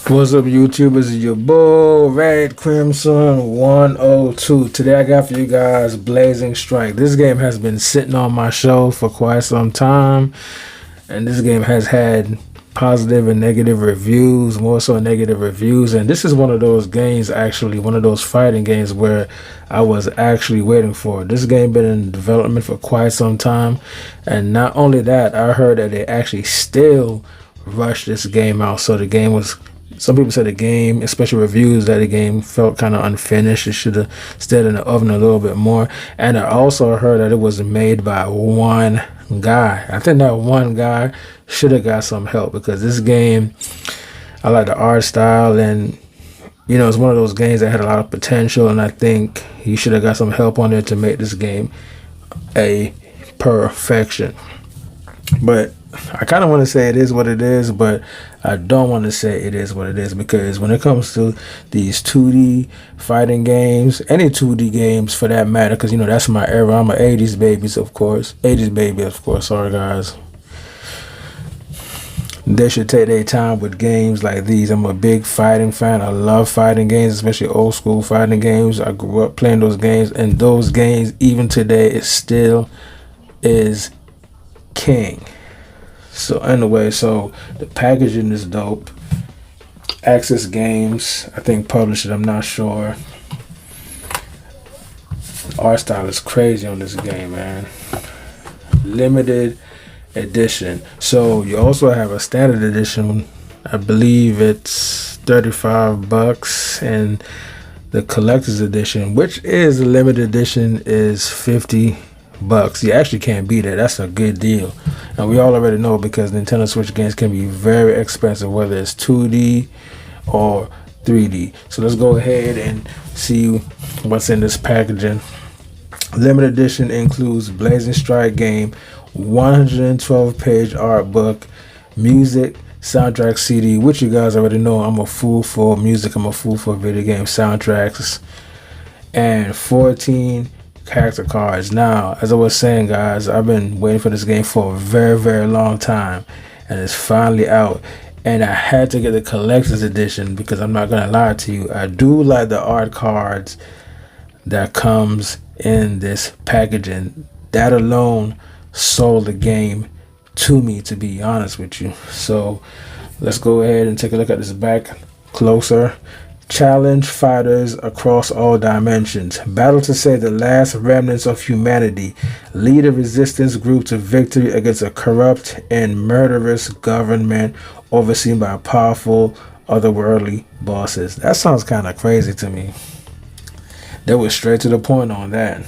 What's up, YouTubers? It's your boy, Red Crimson 102. Today I got for you guys Blazing Strike. This game has been sitting on my shelf for quite some time, and this game has had positive and negative reviews, more so negative reviews. And this is one of those games, actually, one of those fighting games where I was actually waiting for. This game been in development for quite some time, and not only that, I heard that they actually still rushed this game out. So the game was, some people said the game, especially reviews, that the game felt kind of unfinished. It should have stayed in the oven a little bit more. And I also heard that it was made by one guy. I think that one guy should have got some help, because this game, I like the art style, and it's one of those games that had a lot of potential, and I think he should have got some help on it to make this game a perfection. But I kind of want to say it is what it is, but I don't want to say it is what it is, because when it comes to these 2D fighting games, any 2D games for that matter, because that's my era. I'm an 80s baby, of course. Sorry, guys. They should take their time with games like these. I'm a big fighting fan. I love fighting games, especially old school fighting games. I grew up playing those games, and those games, even today, it still is king. So anyway, so the packaging is dope. Access Games, I think, published it. I'm not sure. Art style is crazy on this game, man. Limited edition. So you also have a standard edition. I believe it's $35, and the collector's edition, which is a limited edition, is $50. You actually can't beat it. That's a good deal. And we all already know, because Nintendo Switch games can be very expensive, whether it's 2D or 3D. So let's go ahead and see what's in this packaging. Limited edition includes Blazing Strike game, 112-page art book, music, soundtrack CD, which you guys already know I'm a fool for music. I'm a fool for video game soundtracks. And 14 character cards. Now, as I was saying, guys, I've been waiting for this game for a very, very long time, and it's finally out. And I had to get the collector's edition, because I'm not gonna lie to you, I do like the art cards that comes in this packaging. That alone sold the game to me, to be honest with you. So let's go ahead and take a look at this back closer. Challenge fighters across all dimensions. Battle to save the last remnants of humanity. Lead a resistance group to victory against a corrupt and murderous government overseen by powerful otherworldly bosses. That sounds kind of crazy to me. They were straight to the point on that.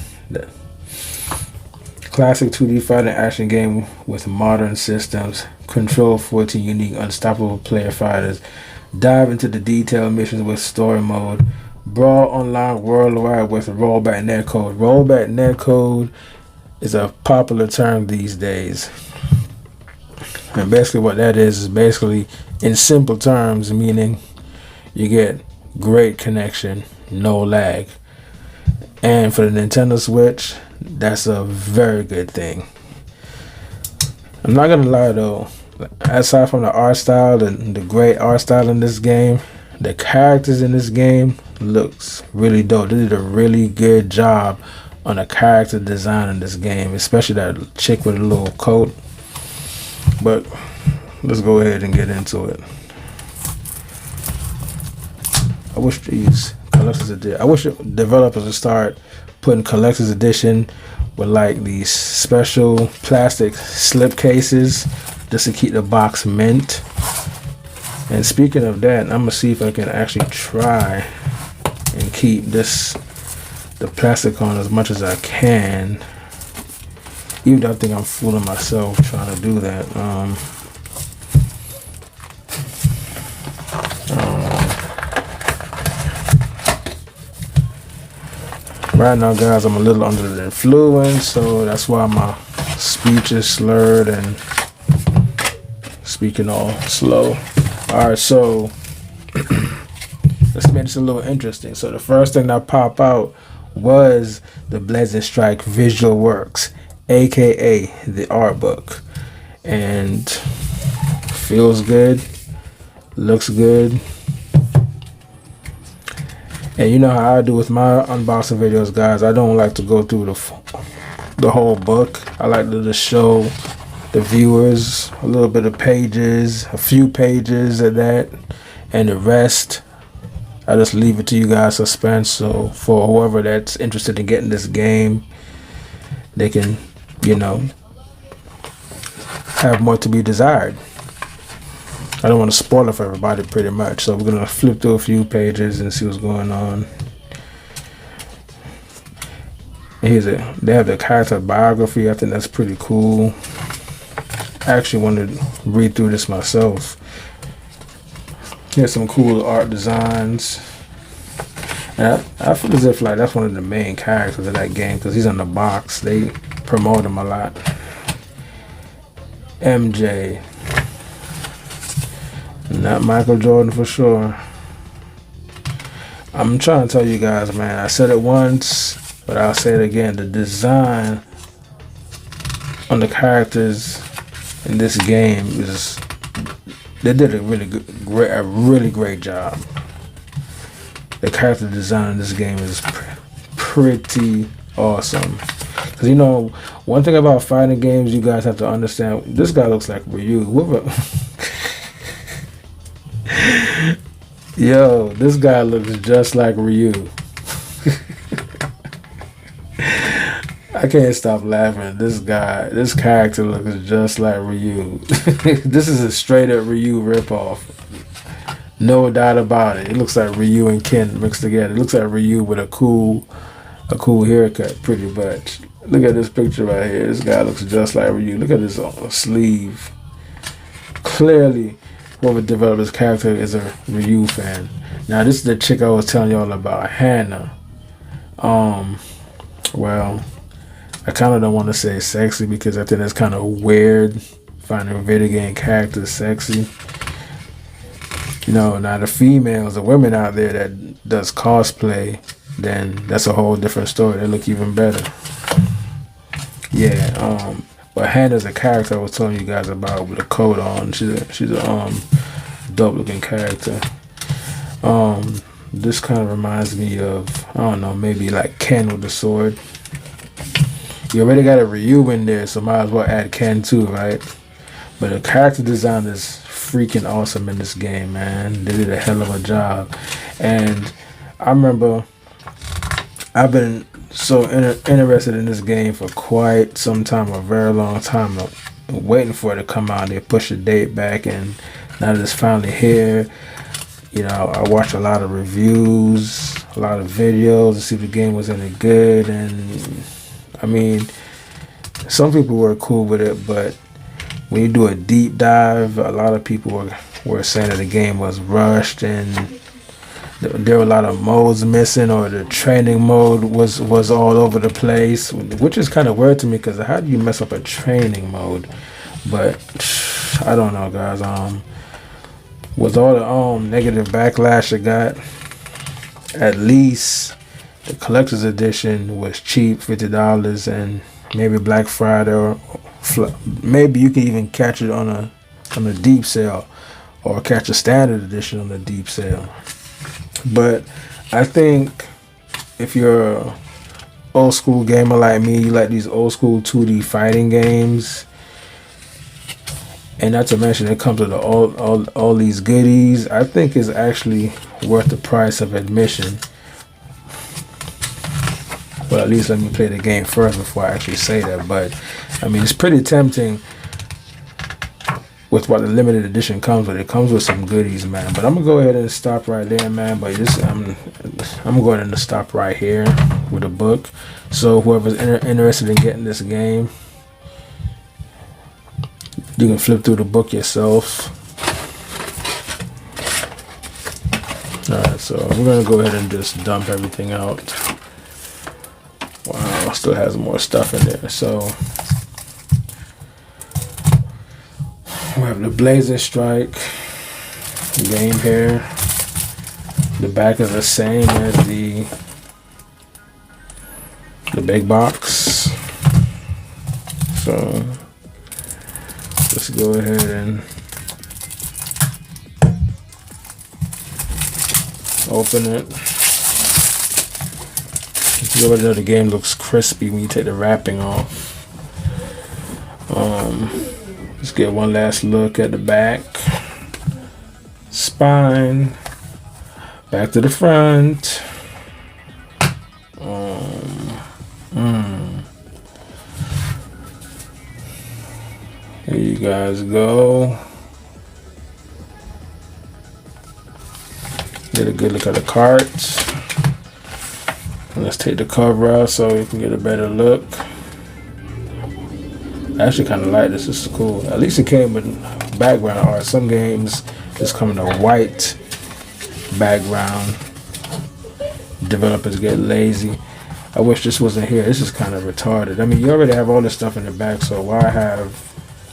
Classic 2D fighting action game with modern systems. Control 14 unique unstoppable player fighters. Dive into the detailed missions with story mode. Brawl online worldwide with rollback netcode. Rollback netcode is a popular term these days. And basically what that is basically, in simple terms, meaning you get great connection, no lag. And for the Nintendo Switch, that's a very good thing. I'm not gonna lie though, aside from the art style and the great art style in this game, the characters in this game looks really dope. They did a really good job on the character design in this game, especially that chick with a little coat. But let's go ahead and get into it. I wish these collector's edition, I wish developers would start putting collector's edition with like these special plastic slip cases, just to keep the box mint. And speaking of that, I'm gonna see if I can actually try and keep the plastic on as much as I can, even though I think I'm fooling myself trying to do that. Right now, guys, I'm a little under the influence, so that's why my speech is slurred and speaking all slow. Alright, so let's make this a little interesting. So the first thing that popped out was the Blazing Strike Visual Works, aka the art book. And feels good, looks good. And you know how I do with my unboxing videos, guys. I don't like to go through the whole book. I like to just show the viewers a little bit of pages, a few pages of that, and the rest I just leave it to you guys suspense. So for whoever that's interested in getting this game, they can, you know, have more to be desired. I don't want to spoil it for everybody pretty much. So we're going to flip through a few pages and see what's going on. And here's it. They have the character biography. I think that's pretty cool. I actually wanted to read through this myself. Here's some cool art designs. And I feel as if like that's one of the main characters of that game because he's on the box. They promote him a lot. MJ. Not Michael Jordan for sure. I'm trying to tell you guys, man. I said it once, but I'll say it again. The design on the characters in this game is, they did a really great job. The character design in this game is pretty awesome. Cause you know, one thing about fighting games, you guys have to understand. This guy looks like Ryu. Yo, this guy looks just like Ryu. I can't stop laughing. This character looks just like Ryu. This is a straight up Ryu ripoff. No doubt about it. It looks like Ryu and Ken mixed together. It looks like Ryu with a cool haircut, pretty much. Look at this picture right here. This guy looks just like Ryu. Look at his sleeve. Clearly, whoever developed this character is a Ryu fan. Now, this is the chick I was telling y'all about, Hannah. Well, I kind of don't want to say sexy because I think that's kind of weird, finding video game characters sexy. You know, now the females, the women out there that does cosplay, then that's a whole different story. They look even better. Yeah, but Hannah's a character I was telling you guys about with a coat on. She's a dope looking character. This kind of reminds me of, I don't know, maybe like Ken with the sword. You already got a Ryu in there, so might as well add Ken too, right? But the character design is freaking awesome in this game, man. They did a hell of a job. And I remember I've been so interested in this game for quite some time, a very long time, waiting for it to come out. They pushed the date back, and now that it's finally here, you know, I watched a lot of reviews, a lot of videos to see if the game was any good. And I mean, some people were cool with it, but when you do a deep dive, a lot of people were saying that the game was rushed and there were a lot of modes missing, or the training mode was all over the place, which is kind of weird to me because how do you mess up a training mode? But I don't know, guys. With all the negative backlash it got, at least the collector's edition was cheap, $50, and maybe Black Friday or maybe you can even catch it on a deep sale, or catch a standard edition on a deep sale. But I think if you're an old school gamer like me, you like these old school 2D fighting games, and not to mention it comes with all these goodies, I think it's actually worth the price of admission. Well, at least let me play the game first before I actually say that. But I mean, it's pretty tempting with what the limited edition comes with. It comes with some goodies, man. But I'm gonna go ahead and stop right there, man. But I'm going to stop right here with the book. So whoever's interested in getting this game, you can flip through the book yourself. Alright, so we're gonna go ahead and just dump everything out. Wow, still has more stuff in there. So we have the Blazing Strike game here. The back is the same as the big box. So let's go ahead and open it. You already know the game looks crispy when you take the wrapping off. Let's get one last look at the back. Spine. Back to the front. Here you guys go. Get a good look at the cards. Let's take the cover out so you can get a better look. I actually kind of like this. This is cool. At least it came with background art. Some games just come in a white background. Developers get lazy. I wish this wasn't here. This is kind of retarded. I mean, you already have all this stuff in the back, so why have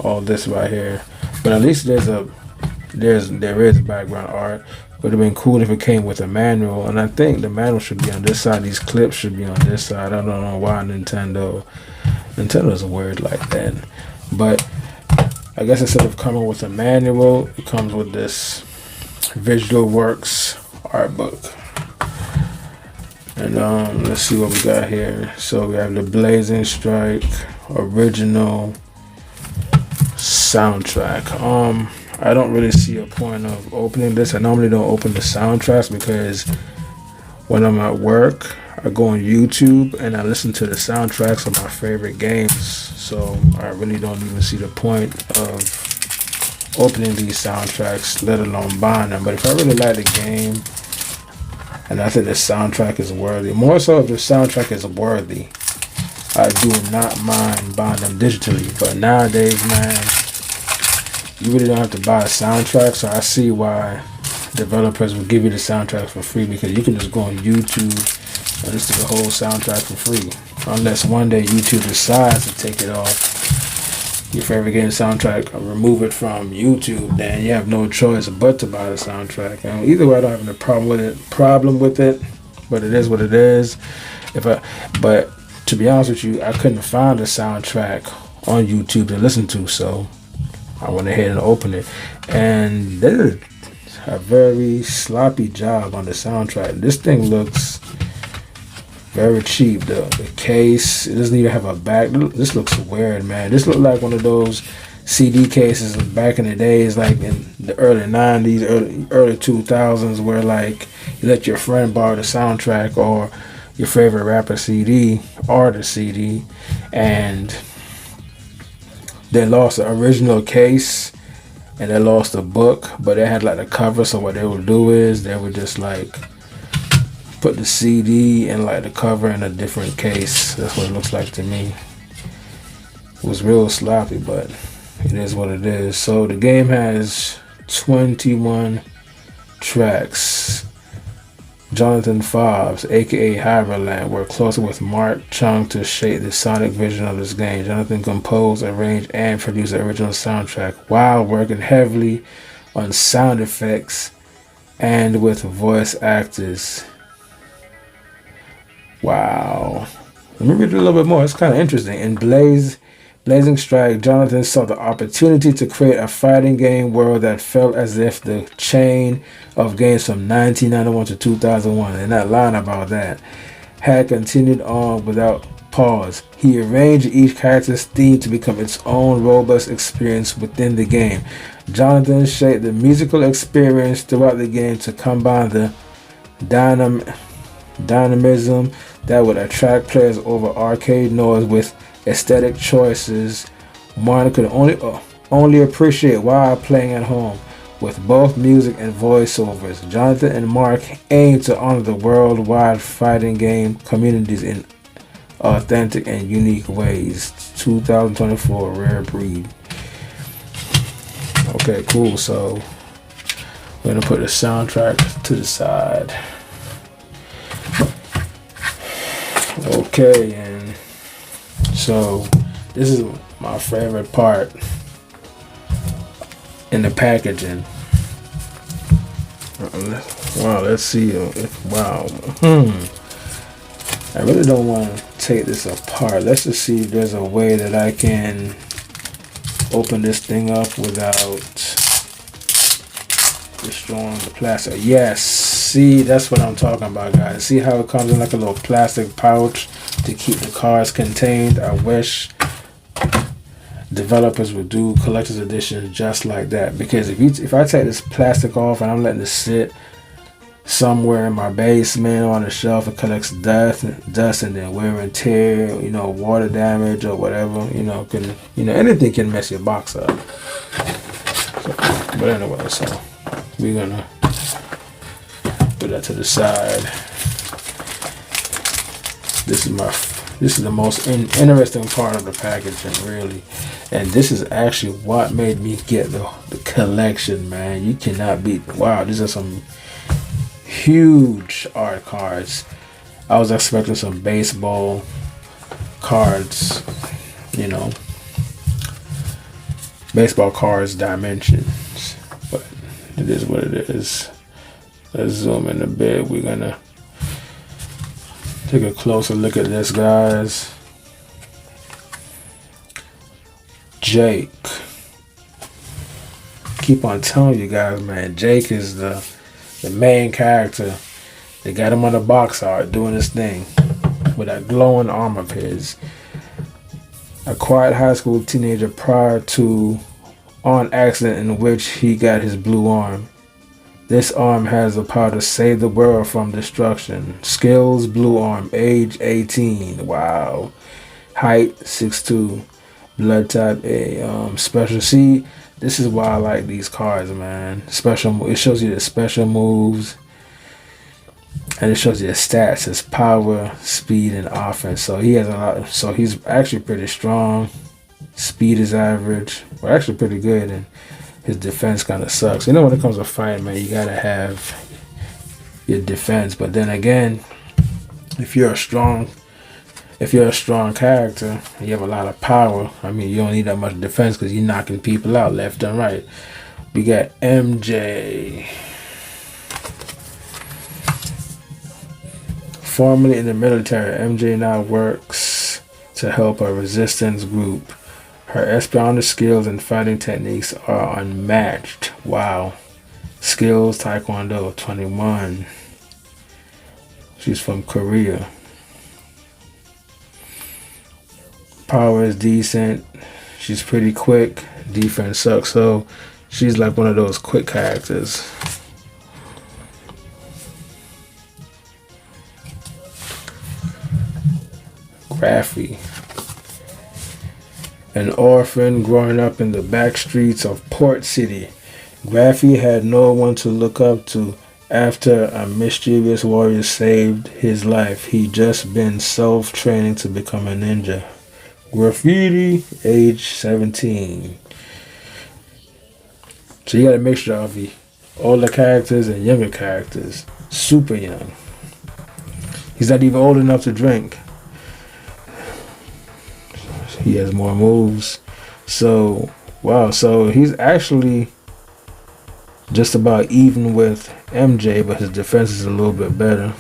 all this right here? But at least there is background art. Would have been cool if it came with a manual, and I think the manual should be on this side. These clips should be on this side. I don't know why Nintendo's weird like that. But I guess instead of coming with a manual, it comes with this Visual Works art book. And let's see what we got here. So we have the Blazing Strike original soundtrack. I don't really see a point of opening this. I normally don't open the soundtracks because when I'm at work, I go on YouTube and I listen to the soundtracks of my favorite games. So I really don't even see the point of opening these soundtracks, let alone buying them. But if I really like the game and I think the soundtrack is worthy, more so if the soundtrack is worthy, I do not mind buying them digitally. But nowadays, man, you really don't have to buy a soundtrack, so I see why developers will give you the soundtrack for free, because you can just go on YouTube and listen to the whole soundtrack for free. Unless one day YouTube decides to take it off your favorite game soundtrack or remove it from YouTube, then you have no choice but to buy the soundtrack. And either way, I don't have any problem with it, but it is what it is. But to be honest with you, I couldn't find a soundtrack on YouTube to listen to, so I went ahead and opened it, and they did a very sloppy job on the soundtrack. This thing looks very cheap. The case, it doesn't even have a back. This looks weird, man. This looked like one of those CD cases back in the days, like in the early 90s, early 2000s, where like you let your friend borrow the soundtrack or your favorite rapper CD, artist CD, and they lost the original case and they lost the book, but they had like the cover. So what they would do is they would just like put the CD and like the cover in a different case. That's what it looks like to me. It was real sloppy, but it is what it is. So the game has 21 tracks. Jonathan Fobbs, aka Hyberland, worked closely with Mark Chung to shape the sonic vision of this game. Jonathan composed, arranged, and produced the original soundtrack while working heavily on sound effects and with voice actors. Wow. Let me read a little bit more. It's kind of interesting. In Blazing Strike, Jonathan saw the opportunity to create a fighting game world that felt as if the chain of games from 1991 to 2001, and that line about that, had continued on without pause. He arranged each character's theme to become its own robust experience within the game. Jonathan shaped the musical experience throughout the game to combine the dynamism that would attract players over arcade noise with aesthetic choices one could only appreciate while playing at home. With both music and voiceovers, Jonathan and Mark aim to honor the worldwide fighting game communities in authentic and unique ways. 2024 Rare Breed. Okay, cool. So we're gonna put the soundtrack to the side. Okay, and so this is my favorite part in the packaging. Wow, let's see. Wow. I really don't want to take this apart. Let's just see if there's a way that I can open this thing up without destroying the plastic. Yes. See, that's what I'm talking about, guys. See how it comes in like a little plastic pouch to keep the cards contained? I wish developers would do collector's editions just like that, because if I take this plastic off and I'm letting it sit somewhere in my basement or on the shelf, it collects dust and then wear and tear, water damage or whatever, anything can mess your box up. So, but anyway, so we're gonna put that to the side. This is the most interesting part of the packaging, really. And this is actually what made me get the collection, man. You cannot beat. Wow, these are some huge art cards. I was expecting some baseball cards, baseball cards dimensions. But it is what it is. Let's zoom in a bit. We're gonna take a closer look at this, guys. Jake. Keep on telling you guys, man. Jake is the main character. They got him on the box art doing his thing with that glowing arm of his. A quiet high school teenager prior to an accident in which he got his blue arm. This arm has the power to save the world from destruction. Skills, blue arm, age 18. Wow. Height 6'2". Blood type A. Special. See, this is why I like these cards, man. Special. It shows you the special moves, and it shows you the stats: his power, speed, and offense. So he has a lot. So he's actually pretty strong. Speed is average. We're actually pretty good, and his defense kind of sucks. When it comes to fighting, man, you gotta have your defense. But then again, if you're a strong character and you have a lot of power, you don't need that much defense because you're knocking people out left and right. We got MJ. Formerly in the military, MJ now works to help a resistance group. Her espionage skills and fighting techniques are unmatched. Wow. Skills, Taekwondo, 21. She's from Korea. Power is decent. She's pretty quick. Defense sucks. So she's like one of those quick characters. Graffy. An orphan growing up in the back streets of Port City, Graffy had no one to look up to after a mischievous warrior saved his life. He'd just been self-training to become a ninja. Graffiti, age 17. So you got a mixture of the older characters and younger characters. Super young. He's not even old enough to drink. He has more moves. So, wow. So he's actually just about even with MJ, but his defense is a little bit better.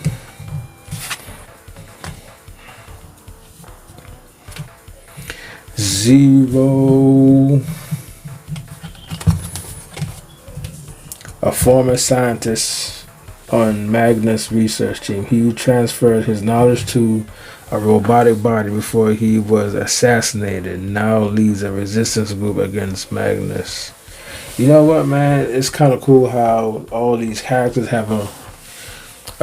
Zero. A former scientist on Magnus research team. He transferred his knowledge to a robotic body before he was assassinated. Now leads a resistance group against Magnus. You know what, man? It's kind of cool how all these characters have a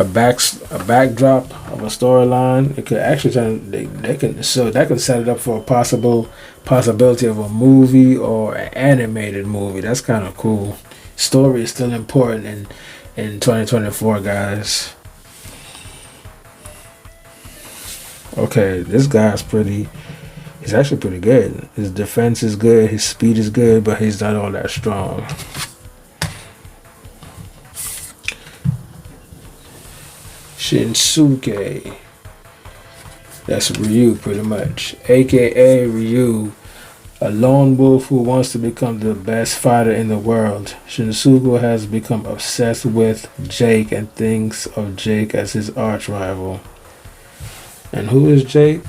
backdrop of a storyline. It could actually they can set it up for a possibility of a movie or an animated movie. That's kind of cool. Story is still important in 2024, guys. Okay, this guy's he's actually pretty good. His defense is good, his speed is good, but he's not all that strong. Shinsuke. That's Ryu, pretty much. AKA Ryu, a lone wolf who wants to become the best fighter in the world. Shinsuke has become obsessed with Jake and thinks of Jake as his arch rival. And who is Jake?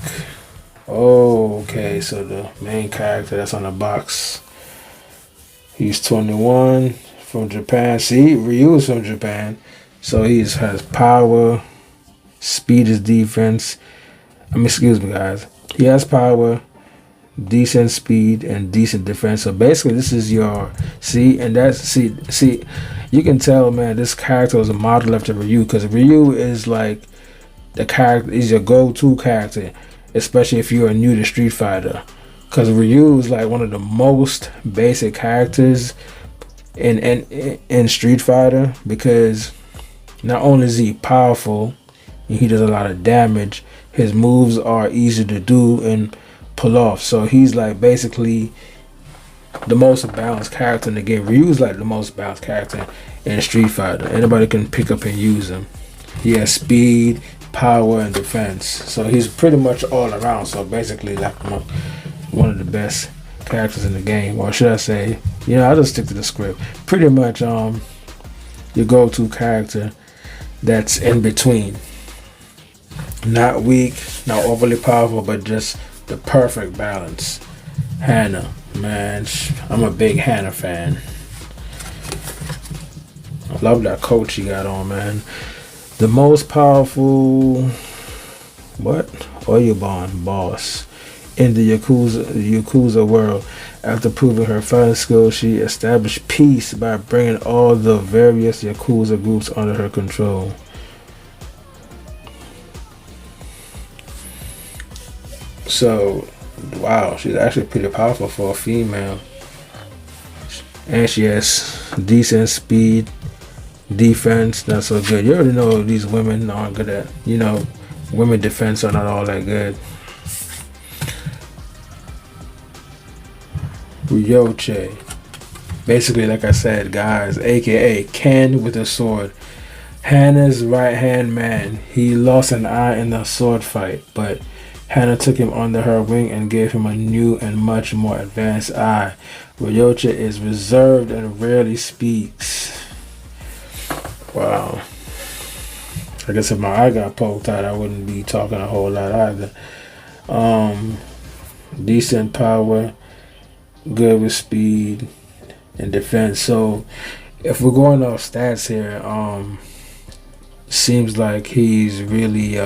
Oh, okay, so the main character that's on the box. He's 21, from Japan. See, Ryu is from Japan. So he has power, speed is defense. Excuse me, guys. He has power, decent speed, and decent defense. So basically, this is your see. You can tell, man, this character was a model after Ryu, because Ryu is like the character is your go-to character, especially if you are new to Street Fighter. Because Ryu is like one of the most basic characters in Street Fighter, because not only is he powerful, he does a lot of damage. His moves are easy to do and pull off. So he's like basically the most balanced character in the game. Ryu's like the most balanced character in Street Fighter. Anybody can pick up and use him. He has speed, power, and defense. So he's pretty much all around. So basically like one of the best characters in the game. Or should I say, I'll just stick to the script. Pretty much your go-to character that's in between. Not weak, not overly powerful, but just the perfect balance. Hannah, man, I'm a big Hannah fan. I love that coat she got on, man. The most powerful, Oyabon boss in the Yakuza world. After proving her fighting skills, she established peace by bringing all the various Yakuza groups under her control. So, wow, she's actually pretty powerful for a female. And she has decent speed, defense, not so good. You already know these women aren't good at, women defense are not all that good. Ryoche. Basically, like I said, guys, aka Ken with a sword. Hannah's right-hand man. He lost an eye in the sword fight, but Hannah took him under her wing and gave him a new and much more advanced eye. Ryoche is reserved and rarely speaks. Wow. I guess if my eye got poked out, I wouldn't be talking a whole lot either. Decent power, good with speed and defense. So if we're going off stats here, seems like he's really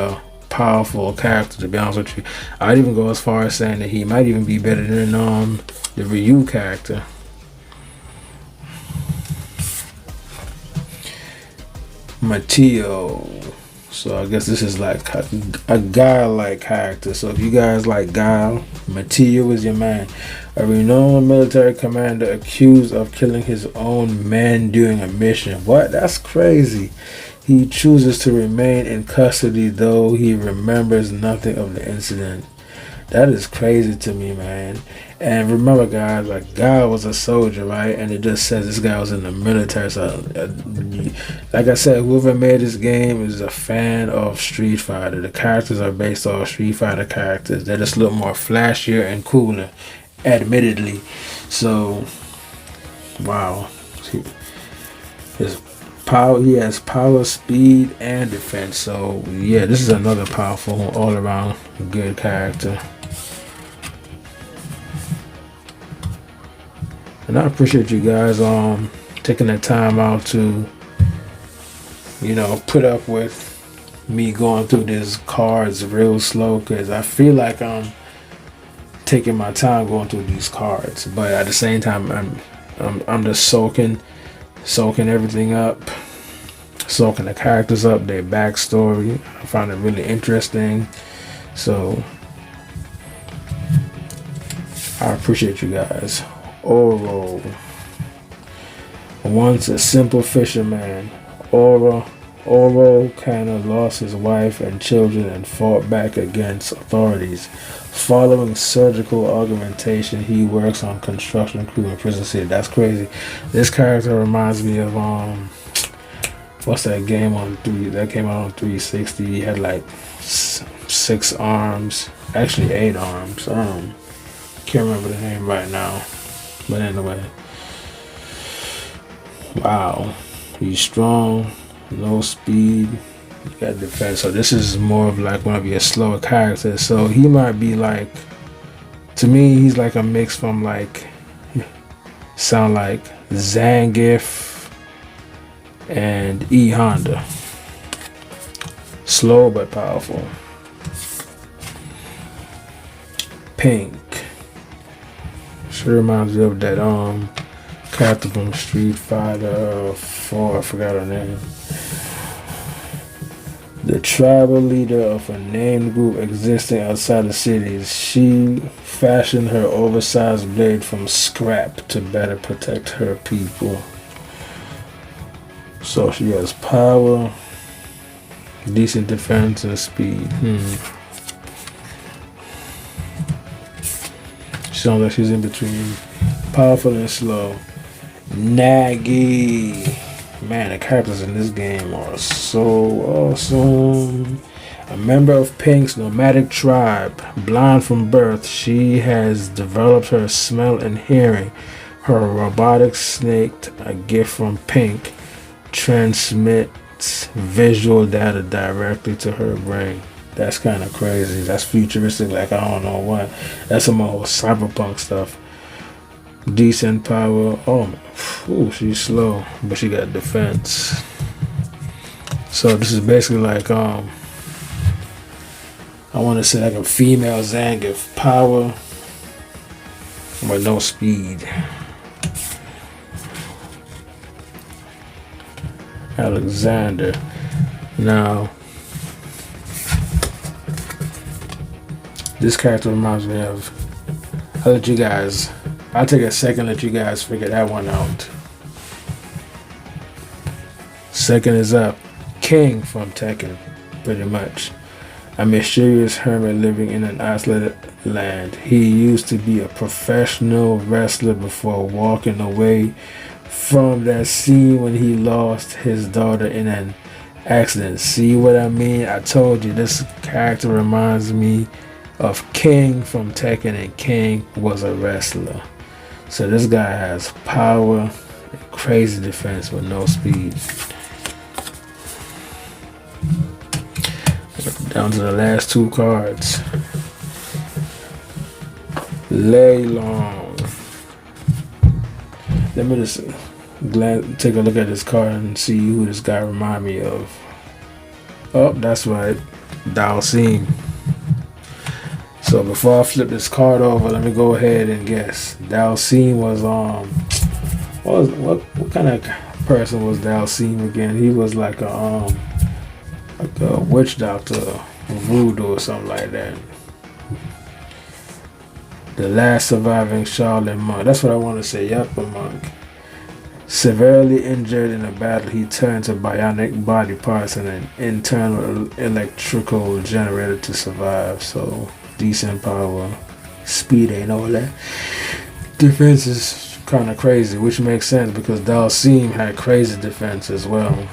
powerful character, to be honest with you. I'd even go as far as saying that he might even be better than the Ryu character. Mateo. So I guess this is like a Guile-like character. So if you guys like Guile, Mateo is your man. A renowned military commander accused of killing his own men during a mission. What? That's crazy. He chooses to remain in custody, though he remembers nothing of the incident. That is crazy to me, man. And remember, guys, like, Guile was a soldier, right? And it just says this guy was in the military. So, like I said, whoever made this game is a fan of Street Fighter. The characters are based off Street Fighter characters. They just look more flashier and cooler, admittedly. So, wow. He has power, speed, and defense. So, yeah, this is another powerful, all-around good character. And I appreciate you guys taking the time out to, put up with me going through these cards real slow, because I feel like I'm taking my time going through these cards, but at the same time I'm just soaking everything up, soaking the characters up, their backstory. I find it really interesting. So I appreciate you guys. Oro. Once a simple fisherman, Oro kind of lost his wife and children and fought back against authorities. Following surgical augmentation, he works on construction crew in Prison City. That's crazy. This character reminds me of what's that game that came out on 360? He had like 6 arms, actually 8 arms. Can't remember the name right now. But anyway, wow, he's strong, no speed, you got defense. So this is more of like one of your slower characters. So he might be like, to me, he's like a mix from sound like Zangief and E Honda. Slow but powerful. Pink. She reminds me of that character from Street Fighter 4. I forgot her name. The tribal leader of a named group existing outside the cities. She fashioned her oversized blade from scrap to better protect her people. So she has power, decent defense, and speed. She sounds like she's in between powerful and slow. Nagi. Man, the characters in this game are so awesome. A member of Pink's nomadic tribe, blind from birth, she has developed her smell and hearing. Her robotic snake, a gift from Pink, transmits visual data directly to her brain. That's kind of crazy. That's futuristic, like I don't know what. That's some old cyberpunk stuff. Decent power. Oh, she's slow, but she got defense. So this is basically like I want to say like a female Zangief. Power, but no speed. Alexander. Now, this character reminds me of. I'll take a second, let you guys figure that one out. Second is up. King from Tekken, pretty much. A mysterious hermit living in an isolated land. He used to be a professional wrestler before walking away from that scene when he lost his daughter in an accident. See what I mean? I told you this character reminds me of King from Tekken, and King was a wrestler. So this guy has power, crazy defense with no speed. Down to the last two cards. Lei Long. Let me just take a look at this card and see who this guy remind me of. Oh, that's right, Dhalsim. So before I flip this card over, let me go ahead and guess. Dhalsim was what kind of person was Dhalsim again? He was like a witch doctor, voodoo or something like that. The last surviving Shaolin monk. That's what I want to say. Yep, a monk. Severely injured in a battle, he turned to bionic body parts and an internal electrical generator to survive. So decent power, speed ain't all that. Defense is kind of crazy, which makes sense because Dhalsim had crazy defense as well.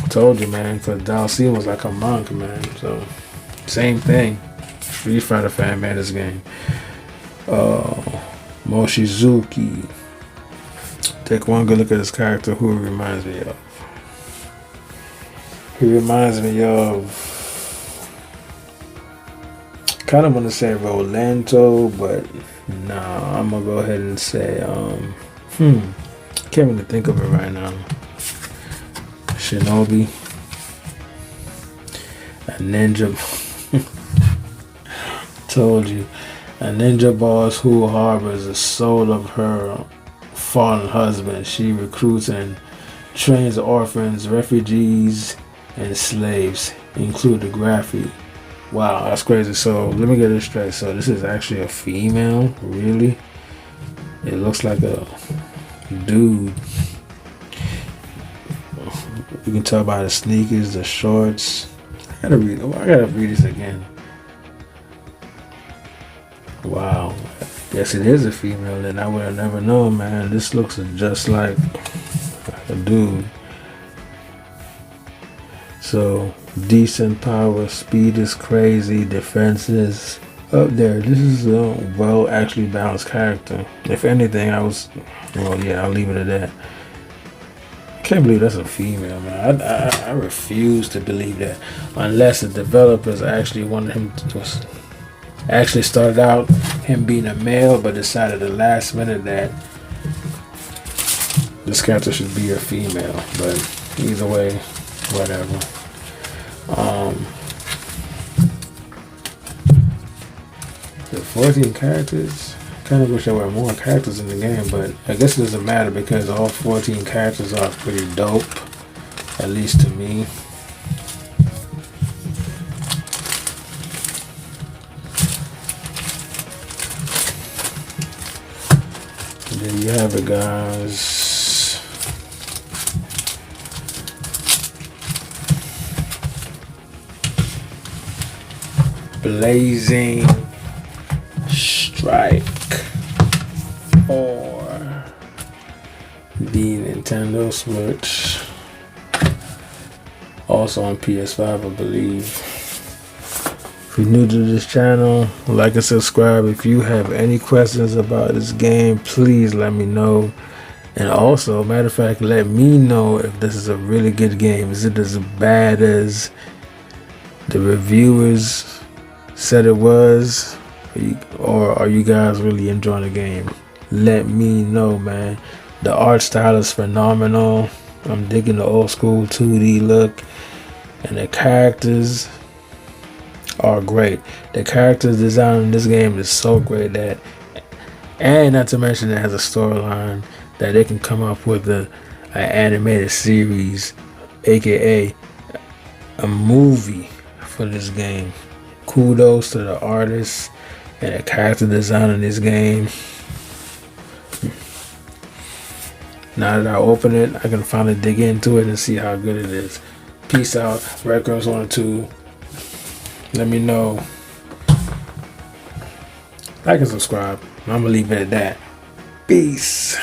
Told you, man, because Dhalsim was like a monk, man. So same thing. Street Fighter fan made this game. Mochizuki. Take one good look at this character. Who he reminds me of? He reminds me of. Kind of want to say Rolando, but nah, I'm gonna go ahead and say can't really think of it right now. Shinobi, a ninja. Told you, a ninja boss who harbors the soul of her fallen husband. She recruits and trains orphans, refugees, and slaves, including Graphy. Wow, that's crazy. So let me get this straight. So this is actually a female, really? It looks like a dude. You can tell by the sneakers, the shorts. I gotta read this again. Wow. Yes, it is a female, and I would have never known, man. This looks just like a dude. So decent power, speed is crazy, defense is up there. This is a well actually balanced character. If anything, I'll leave it at that. I can't believe that's a female, man. I refuse to believe that, unless the developers actually wanted him to actually started out him being a male, but decided at the last minute that this character should be a female. But Either way, whatever. The 14 characters. Kind of wish there were more characters in the game, but I guess it doesn't matter because all 14 characters are pretty dope, at least to me. And there you have it, guys. Blazing Strike for the Nintendo Switch. Also on PS5, I believe. If you're new to this channel, like and subscribe. If you have any questions about this game, please let me know. And also, matter of fact, let me know if this is a really good game. Is it as bad as the reviewers said it was? Or are you guys really enjoying the game? Let me know, man. The art style is phenomenal. I'm digging the old school 2D look. And the characters are great. The character design in this game is so great that, and not to mention it has a storyline that they can come up with an animated series, aka a movie for this game. Kudos to the artists and the character design in this game. Now that I open it, I can finally dig into it and see how good it is. Peace out. Red Girls 1 and 2. Let me know. Like and subscribe. I'm going to leave it at that. Peace.